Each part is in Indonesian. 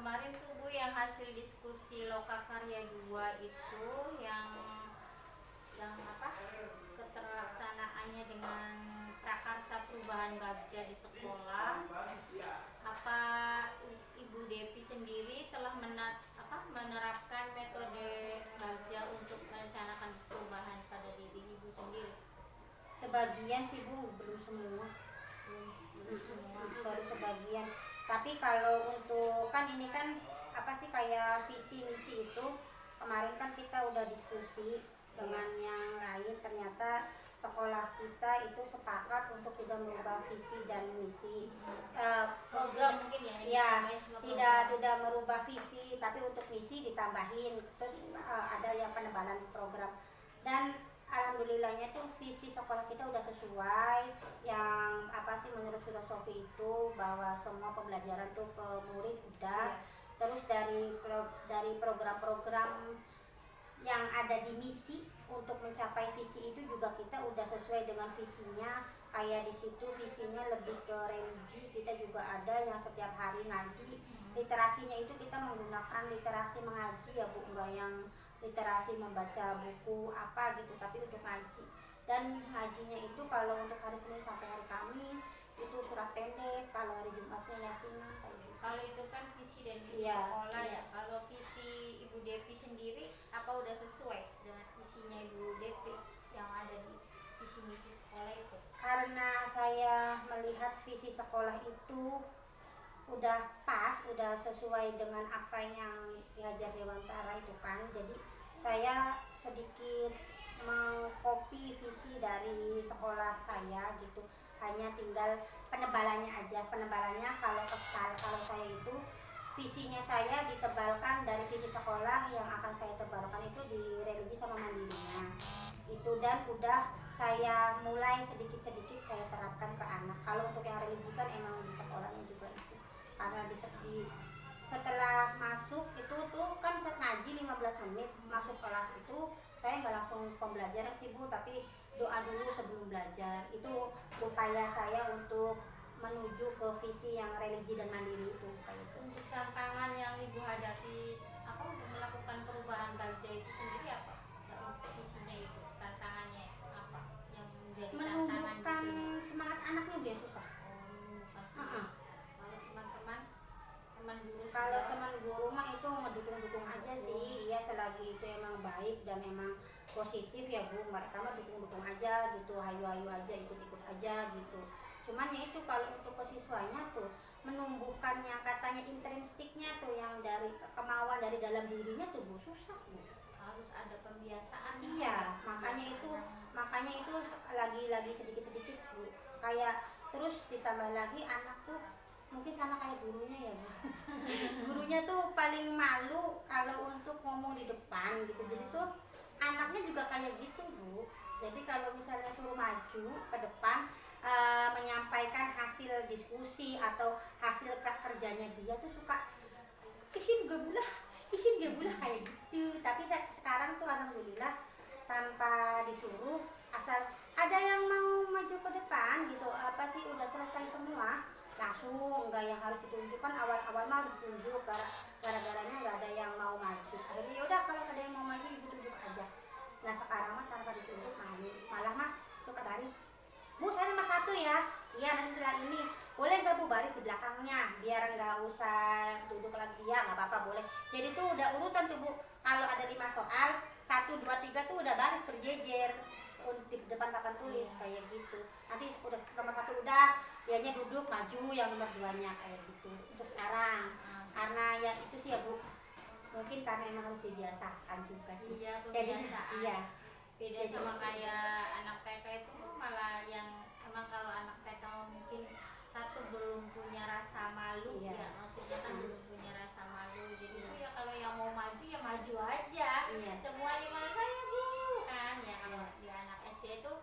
kemarin tuh Bu yang hasil diskusi Lokakarya 2 itu yang apa keterlaksanaannya dengan prakarsa perubahan Bagja di sekolah, apa Ibu Devi sendiri telah menerapkan metode Bagja untuk merencanakan perubahan pada diri Ibu sendiri? Sebagian sih Bu, belum semua. Baru sebagian. Tapi kalau untuk kan ini kan apa sih kayak visi misi itu kemarin kan kita udah diskusi dengan yang lain, ternyata sekolah kita itu sepakat untuk tidak merubah visi dan misi. Program mungkin ya tidak merubah visi, tapi untuk misi ditambahin. Terus ada yang penebalan program, dan alhamdulillahnya tuh visi sekolah kita udah sesuai yang apa sih menurut filosofi itu, bahwa semua pembelajaran tuh ke murid udah. Terus dari program-program yang ada di misi untuk mencapai visi itu juga kita udah sesuai dengan visinya. Kayak di situ visinya lebih ke religi, kita juga ada yang setiap hari ngaji. Literasinya itu kita menggunakan literasi mengaji ya Bu, enggak yang literasi membaca buku apa gitu, tapi untuk ngaji. Dan ngajinya itu kalau untuk hari Senin sampai hari Kamis itu surat pendek, kalau hari Jumatnya yasinan kayak gitu. Kalau itu kan visi dan misi sekolah ya. Kalau visi Ibu Devi sendiri apa udah sesuai dengan visinya Ibu Devi yang ada di visi misi sekolah itu? Karena saya melihat visi sekolah itu udah pas, udah sesuai dengan apa yang diajar Dewantara itu kan. Jadi saya sedikit mengcopy visi dari sekolah saya gitu. Hanya tinggal penebalannya aja. Penebalannya kalau saya itu visinya saya ditebalkan dari visi sekolah, yang akan saya tebalkan itu di religi sama mandirinya itu, dan udah saya mulai sedikit-sedikit saya terapkan ke anak. Kalau untuk yang religi kan emang di sekolahnya juga itu, karena setelah masuk itu tuh kan ngaji 15 menit, masuk kelas itu saya nggak langsung pembelajaran sih Bu, tapi doa dulu sebelum belajar. Itu upaya saya untuk menuju ke visi yang religi dan mandiri itu kayak itu. Untuk tantangan yang Ibu hadapi untuk melakukan perubahan Bagja itu sendiri apa? Visinya itu tantangannya apa yang menjadi tantangan di sini? Semangat anaknya biar susah. Kalau teman guru mah itu ngedukung-dukung aja sih, ya selagi itu emang baik dan emang positif ya Bu, mereka mah dukung-dukung aja gitu, hayu-hayu aja, ikut-ikut aja gitu. Cuman ya itu kalau untuk ke siswanya tuh menumbuhkan yang katanya intrinstiknya tuh, yang dari kemauan dari dalam dirinya tuh Bu, susah Bu. Harus ada pembiasaan. Iya, makanya itu lagi sedikit-sedikit Bu. Kayak terus ditambah lagi anak tuh mungkin sama kayak gurunya ya Bu. Gurunya tuh paling malu kalau untuk ngomong di depan gitu. Jadi tuh anaknya juga kayak gitu Bu. Jadi kalau misalnya suruh maju ke depan menyampaikan hasil diskusi atau hasil kerjanya dia tuh suka isin gak bulah kayak gitu. Tapi sekarang tuh alhamdulillah tanpa disuruh, asal ada yang mau maju ke depan gitu, apa sih udah selesai semua langsung, enggak yang harus ditunjukkan. Awal-awal mah harus ditunjuk, gara-garanya nggak ada yang mau maju. Akhirnya yaudah kalau ada yang mau maju ibu tunjuk aja. Nah sekarang mah tanpa ditunjuk malah mah suka baris. Bu saya nomor 1 ya. Iya nanti setelah ini boleh nggak Bu baris di belakangnya biar nggak usah duduk lagi. Ya nggak apa-apa boleh. Jadi tuh udah urutan tuh Bu. Kalau ada 5 soal 1, 2, 3 tuh udah baris berjejer di depan papan tulis kayak gitu. Nanti udah nomor 1 udah, dianya duduk maju yang nomor 2-nya kayak gitu. Untuk sekarang karena ya itu sih ya Bu, mungkin karena emang harus dibiasakan juga sih. Iya, jadi iya beda sama kayak anak TK itu malah yang emang kalau anak TK mungkin satu belum punya rasa malu. Iya. Ya maksudnya kan belum punya rasa malu, jadi itu ya kalau yang mau maju ya maju aja. Iya. Semua lima saya Bu kan ya. Kalau di anak SD itu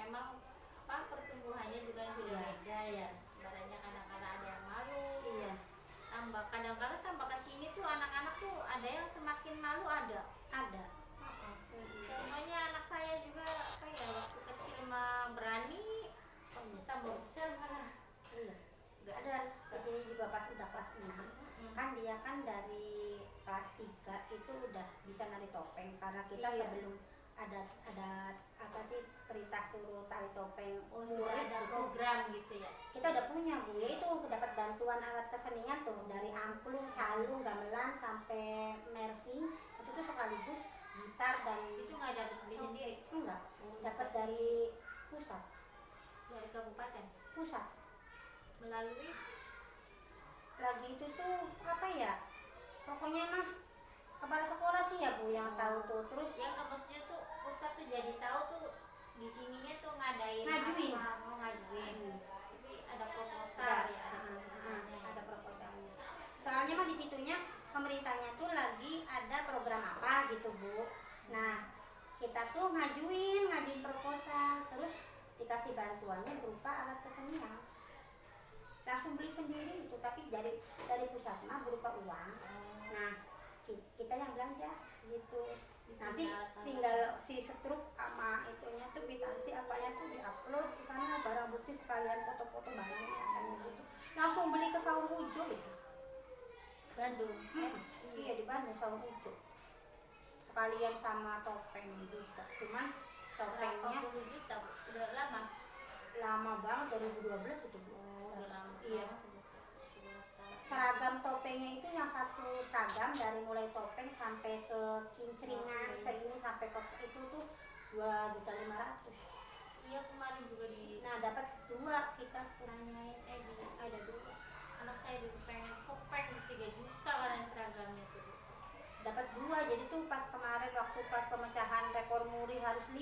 emang pertumbuhannya juga sudah beda ya. Sebenarnya kadang-kadang ada yang malu. Iya. Kadang-kadang tambah kesini tuh anak-anak tuh ada yang semakin malu ada. Contohnya anak saya juga waktu kecil mah berani, tambah besar malah. Iya. Nggak ada. Di sini juga pas udah kelas 6 kan dia kan dari kelas 3 itu udah bisa nari topeng karena kita Iya. sebelum ada apa sih perintah suruh tari topeng Oh, sudah murid ada gitu, program gitu ya. kita udah punya Bu, ya itu dapat bantuan alat kesenian tuh dari angklung, calung, gamelan sampai mersing itu tuh sekaligus gitar dan Itu nggak dapat beli sendiri. enggak, Oh, dapat dikasih dari pusat dari kabupaten pusat melalui. lagi itu tuh apa ya, pokoknya mah kepala sekolah sih ya Bu yang tahu tuh. Terus Ya nggak, maksudnya tuh pusat tuh jadi tahu tuh di sininya tuh ngadain Ngajuin. apa, mau ngajuin. Tapi ada proposal Ada, ya, ada proposalnya ya. ada proposalnya. Soalnya mah di situnya pemerintahnya tuh lagi ada program apa gitu Bu. Nah kita tuh ngajuin proposal, terus dikasih bantuannya berupa alat kesenian. Langsung beli sendiri itu, tapi dari pusat mah berupa uang. Nah kita yang belanja gitu. Nanti tinggal si struk sama itunya tuh kwitansi apanya tuh diupload ke sana, barang bukti sekalian foto-foto barangnya kayak gitu. Langsung beli ke Saung Ujo itu. Bandung. Iya di Bandung Saung Ujo. Sekalian sama topeng juga. Cuman topengnya 80 juta Bu. Udah lama. lama banget 2012 itu Bu. Udah lama. Iya. Udah 11 tahun. Seragam topengnya itu yang satu seragam dari mulai topeng sampai ke kincringan segini sampai ke itu tuh 2.500.000. Iya, kemarin juga di Nah dapat 2 kita tuh. nanyain Ada 2 anak saya dulu pengen topeng 3 juta kan seragamnya tuh. dapat 2, jadi tuh pas kemarin waktu pas pemecahan rekor muri harus 5,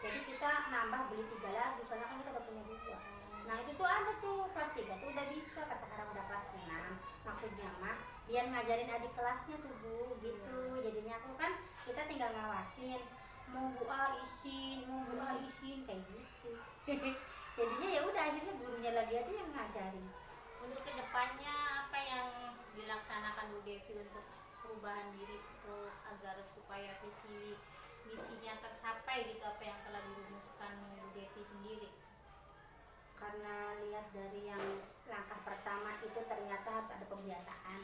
jadi kita nambah beli 3 lagi soalnya kan kita udah punya 2. Nah itu tuh ada tuh kelas 3 tuh udah bisa, pas sekarang udah kelas 6, maksudnya mah biar ngajarin adik kelasnya tuh Bu gitu. Jadinya aku kan kita tinggal ngawasin, mau Bu A izin, mau Bu A izin kayak gitu. Jadinya ya udah akhirnya gurunya lagi aja yang ngajarin. Untuk kedepannya apa yang dilaksanakan Bu Devi untuk perubahan diri untuk agar supaya visi misinya tercapai gitu, apa yang telah dirumuskan Bu Devi sendiri? Karena lihat dari yang langkah pertama itu ternyata harus ada pembiasaan.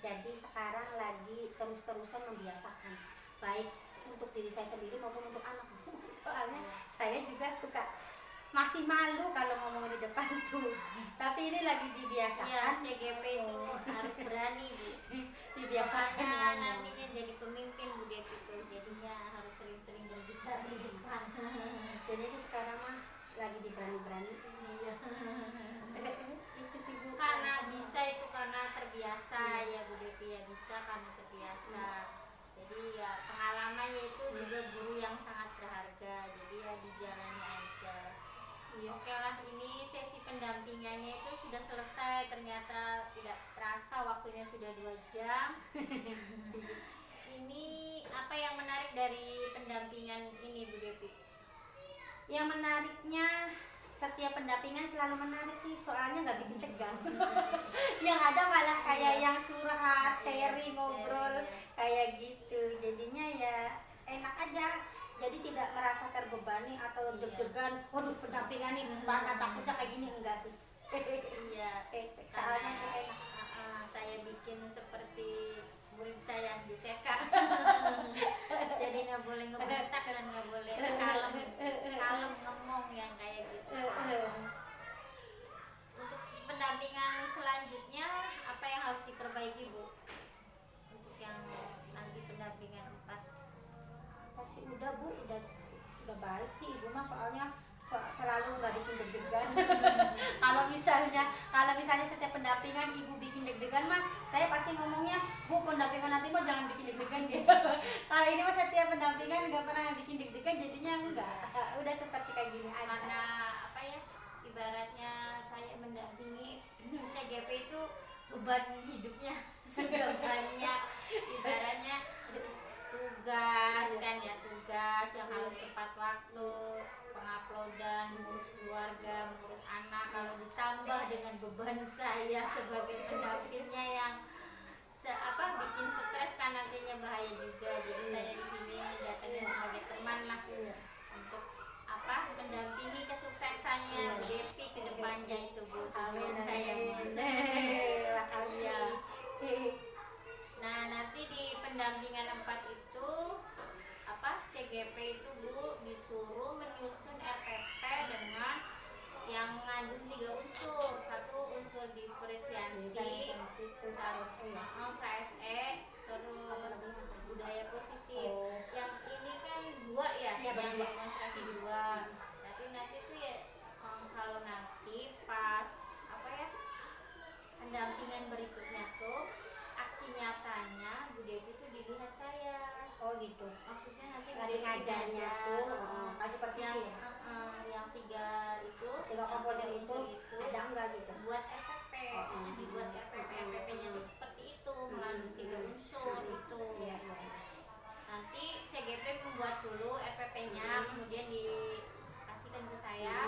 Jadi sekarang lagi terus-terusan membiasakan, baik untuk diri saya sendiri maupun untuk anak. Soalnya saya juga suka masih malu kalau ngomong di depan tuh. Tapi ini lagi Iya, dibiasakan. CGP itu harus berani Bu. Dibiasakan Makanya ngomong. nantinya jadi pemimpin Bu Devi tuh, jadinya harus sering-sering berbicara di depan. Jadi itu sekarang mah lagi diberani-berani. Iya. Itu sih Bu. Karena bisa itu karena terbiasa ya Bu Devi, ya bisa karena terbiasa. Jadi ya pengalamannya itu juga guru yang sangat berharga, jadi ya dijalani aja. Iya. Oke lah, ini sesi pendampingannya itu sudah selesai, ternyata tidak terasa waktunya sudah 2 jam. Ini apa yang menarik dari pendampingan ini Bu Devi? Yang menariknya setiap pendampingan selalu menarik sih, soalnya nggak bikin tegang. Yang ada malah kayak yang curhat, sharing, ngobrol kayak gitu. Jadinya ya enak aja. Jadi tidak merasa terbebani atau deg-degan. Waduh pendampingan nih, mana takutnya kayak gini, enggak sih. Iya, Soalnya tuh karena enak. saya bikin seperti murid saya di TK. Jadi nggak boleh ngebentak dan nggak boleh kalem ngomong yang kayak gitu. Untuk pendampingan selanjutnya apa yang harus diperbaiki Bu? Untuk yang nanti pendampingan 4. Pasti udah Bu, udah baik sih Ibu mah, soalnya selalu nggak bikin deg-degan. Kalau misalnya setiap pendampingan Ibu bikin deg-degan mah, saya pasti ngomongnya, Bu pendampingan nanti mah jangan bikin deg-degan gitu. Kalau ini mah setiap pendampingan nggak pernah bikin deg-degan, jadinya enggak. Udah seperti kayak gini aja. Karena apa ya, ibaratnya saya mendampingi CGP itu beban hidupnya sudah banyak, ibaratnya tugas kan ya, tugas yang harus tepat waktu, penguploadan, mengurus keluarga, mengurus anak, kalau ditambah dengan beban saya sebagai pendampingnya yang bikin stres kan nantinya bahaya juga. Jadi saya di sini datangnya sebagai teman lah untuk mendampingi kesuksesannya Bu Devi ke depannya itu Bu. Amin. Saya Makasih. Iya. gitu. Maksudnya nanti Lagi Depi ngajarnya ngajar, tuh kasih pervisi yang ya. yang tiga itu, Tiga yang komponen tiga itu unsur ada enggak gitu? buat RPP. Oh, Jadi buat RPP, RPP-nya tuh seperti itu, mengandung tiga unsur itu. Iya, iya. Nanti CGP membuat dulu RPP-nya, kemudian dikasihkan ke saya.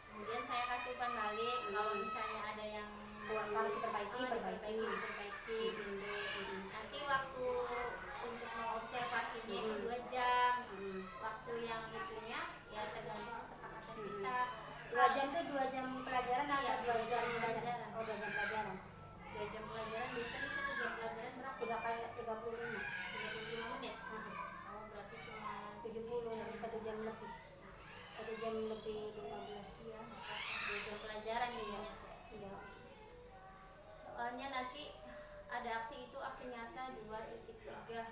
Kemudian saya kasih umpan balik kalau misalnya ada yang Kalau diperbaiki, diperbaiki gitu. Nanti waktu untuk mengobservasinya itu 2 jam. Waktu yang itunya ya tergantung kesepakatan kita. 2 jam tuh 2 jam pelajaran Iya, atau 2 jam pelajaran. Oh, 2 jam pelajaran. 2 jam pelajaran, biasanya 1 jam pelajaran berapa? 3 kali 35. 35 menit. Oh, berarti cuma 70, 1 jam lebih. 1 jam lebih 15. iya, 2 jam pelajaran jadinya. Iya. Soalnya nanti ada aksi itu, aksi nyata 2.3.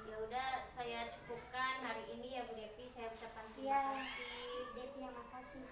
Ya udah, saya cukupkan hari ini ya Bu Depi. Saya ucapkan terima Iya. kasih. Devi yang makasih.